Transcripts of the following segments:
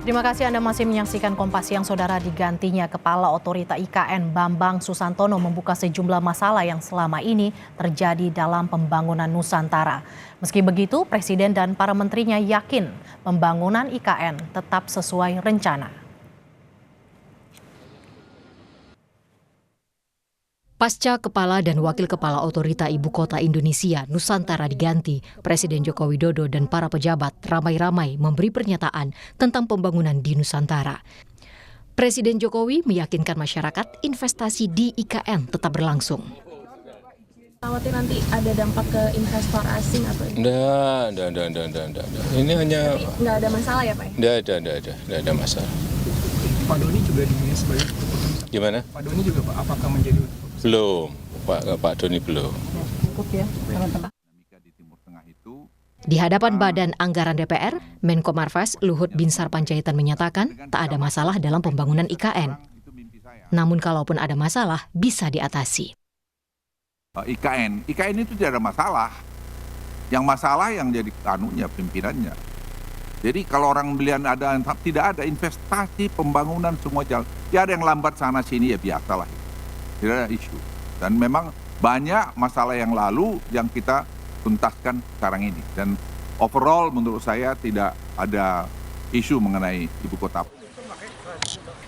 Terima kasih Anda masih menyaksikan Kompas Siang. Saudara, digantinya Kepala Otorita IKN Bambang Susantono membuka sejumlah masalah yang selama ini terjadi dalam pembangunan Nusantara. Meski begitu, Presiden dan para menterinya yakin pembangunan IKN tetap sesuai rencana. Pasca Kepala dan Wakil Kepala Otorita Ibu Kota Indonesia Nusantara diganti, Presiden Joko Widodo dan para pejabat ramai-ramai memberi pernyataan tentang pembangunan di Nusantara. Presiden Jokowi meyakinkan masyarakat investasi di IKN tetap berlangsung. Khawatir nanti ada dampak ke investor asing atau ini? Nggak. Ini hanya... Tapi nggak ada masalah ya Pak? Nggak ada masalah. Pak Doni juga dinilai sebagai keputusan. Gimana? Pak Doni juga Pak, apakah menjadi Belum, Pak Doni belum. Cukup ya, teman-teman. Di hadapan Badan Anggaran DPR, Menko Marves Luhut Binsar Panjaitan menyatakan tak ada masalah dalam pembangunan IKN. Namun kalaupun ada masalah, bisa diatasi. IKN itu tidak ada masalah. Yang masalah yang jadi pimpinannya. Jadi kalau orang bilang tidak ada investasi, pembangunan semua jalan. Ya ada yang lambat sana sini ya biasalah. Tidak ada isu. Dan memang banyak masalah yang lalu yang kita tuntaskan sekarang ini. Dan overall menurut saya tidak ada isu mengenai ibu kota.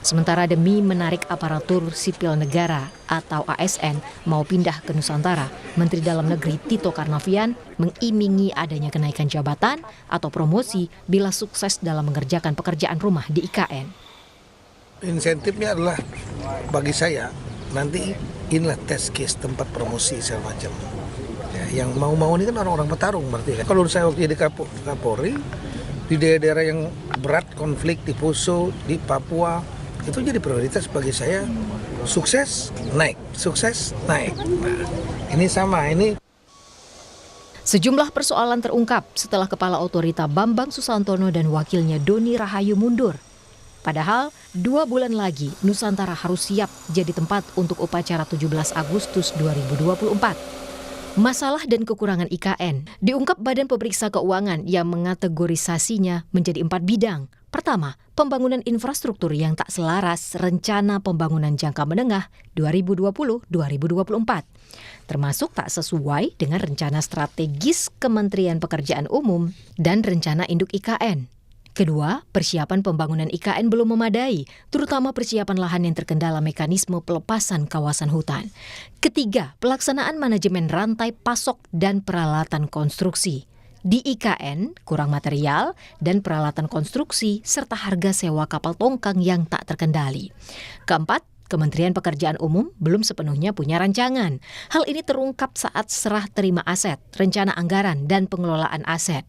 Sementara demi menarik aparatur sipil negara atau ASN mau pindah ke Nusantara, Menteri Dalam Negeri Tito Karnavian mengiming-imingi adanya kenaikan jabatan atau promosi bila sukses dalam mengerjakan pekerjaan rumah di IKN. Insentifnya adalah bagi saya nanti inilah test case tempat promosi segala macam. Ya, yang mau ini kan orang-orang petarung berarti kan. Kalau saya waktu di Kapolri di daerah-daerah yang berat konflik di Poso, di Papua, itu jadi prioritas bagi saya. Sukses naik. Nah, ini sama ini. Sejumlah persoalan terungkap setelah Kepala Otorita Bambang Susantono dan wakilnya Doni Rahayu mundur. Padahal 2 bulan lagi Nusantara harus siap jadi tempat untuk upacara 17 Agustus 2024. Masalah dan kekurangan IKN diungkap Badan Pemeriksa Keuangan yang mengategorisasinya menjadi 4 bidang. Pertama, pembangunan infrastruktur yang tak selaras rencana pembangunan jangka menengah 2020-2024. Termasuk tak sesuai dengan rencana strategis Kementerian Pekerjaan Umum dan rencana induk IKN. Kedua, persiapan pembangunan IKN belum memadai, terutama persiapan lahan yang terkendala mekanisme pelepasan kawasan hutan. Ketiga, pelaksanaan manajemen rantai pasok dan peralatan konstruksi. Di IKN, kurang material dan peralatan konstruksi serta harga sewa kapal tongkang yang tak terkendali. Keempat, Kementerian Pekerjaan Umum belum sepenuhnya punya rancangan. Hal ini terungkap saat serah terima aset, rencana anggaran, dan pengelolaan aset.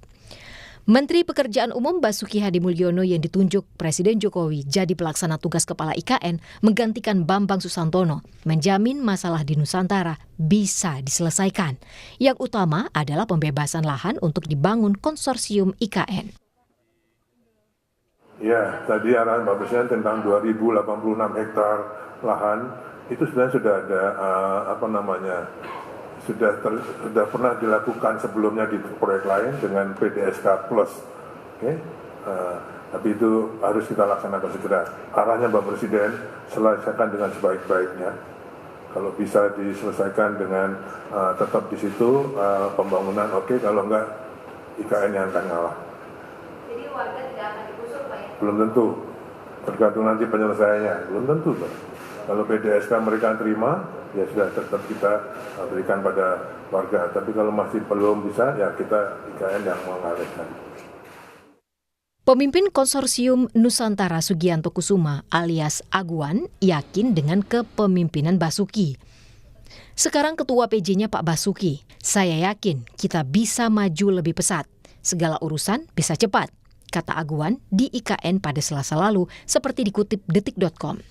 Menteri Pekerjaan Umum Basuki Hadimulyono yang ditunjuk Presiden Jokowi jadi pelaksana tugas Kepala IKN menggantikan Bambang Susantono menjamin masalah di Nusantara bisa diselesaikan. Yang utama adalah pembebasan lahan untuk dibangun konsorsium IKN. Ya, tadi arahan Pak Presiden tentang 2086 hektar lahan itu sebenarnya sudah ada sudah pernah dilakukan sebelumnya di proyek lain dengan PDSK Plus. Tapi itu harus kita laksanakan segera. Arahnya Pak Presiden selesaikan dengan sebaik-baiknya. Kalau bisa diselesaikan dengan tetap di situ pembangunan oke, kalau enggak IKN yang akan ngalah. Jadi warga tidak akan digusur Pak ya? Belum tentu. Tergantung nanti penyelesaiannya. Belum tentu Pak. Kalau PDSK mereka terima, ya sudah tetap kita berikan pada warga. Tapi kalau masih belum bisa, ya kita IKN yang mengalihkan. Pemimpin konsorsium Nusantara Sugianto Kusuma alias Aguan yakin dengan kepemimpinan Basuki. Sekarang ketua PJ-nya Pak Basuki, saya yakin kita bisa maju lebih pesat. Segala urusan bisa cepat, kata Aguan di IKN pada Selasa lalu seperti dikutip detik.com.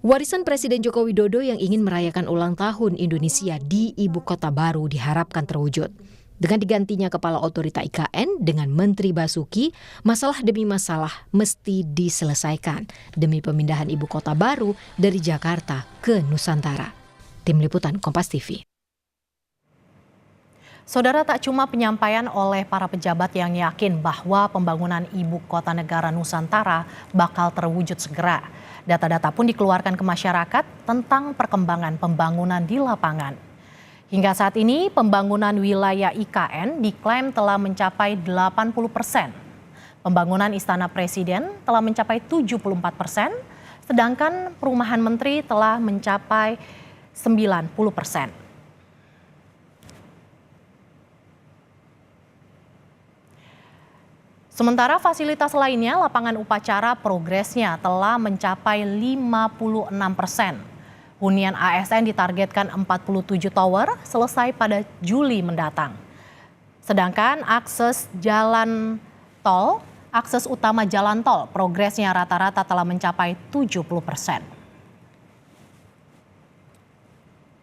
Warisan Presiden Joko Widodo yang ingin merayakan ulang tahun Indonesia di Ibu Kota Baru diharapkan terwujud. Dengan digantinya Kepala Otorita IKN dengan Menteri Basuki, masalah demi masalah mesti diselesaikan demi pemindahan Ibu Kota Baru dari Jakarta ke Nusantara. Tim Liputan Kompas TV. Saudara, tak cuma penyampaian oleh para pejabat yang yakin bahwa pembangunan ibu kota negara Nusantara bakal terwujud segera. Data-data pun dikeluarkan ke masyarakat tentang perkembangan pembangunan di lapangan. Hingga saat ini pembangunan wilayah IKN diklaim telah mencapai 80%. Pembangunan Istana Presiden telah mencapai 74%, sedangkan perumahan menteri telah mencapai 90%. Sementara fasilitas lainnya, lapangan upacara progresnya telah mencapai 56%. Hunian ASN ditargetkan 47 tower selesai pada Juli mendatang. Sedangkan akses utama jalan tol progresnya rata-rata telah mencapai 70%.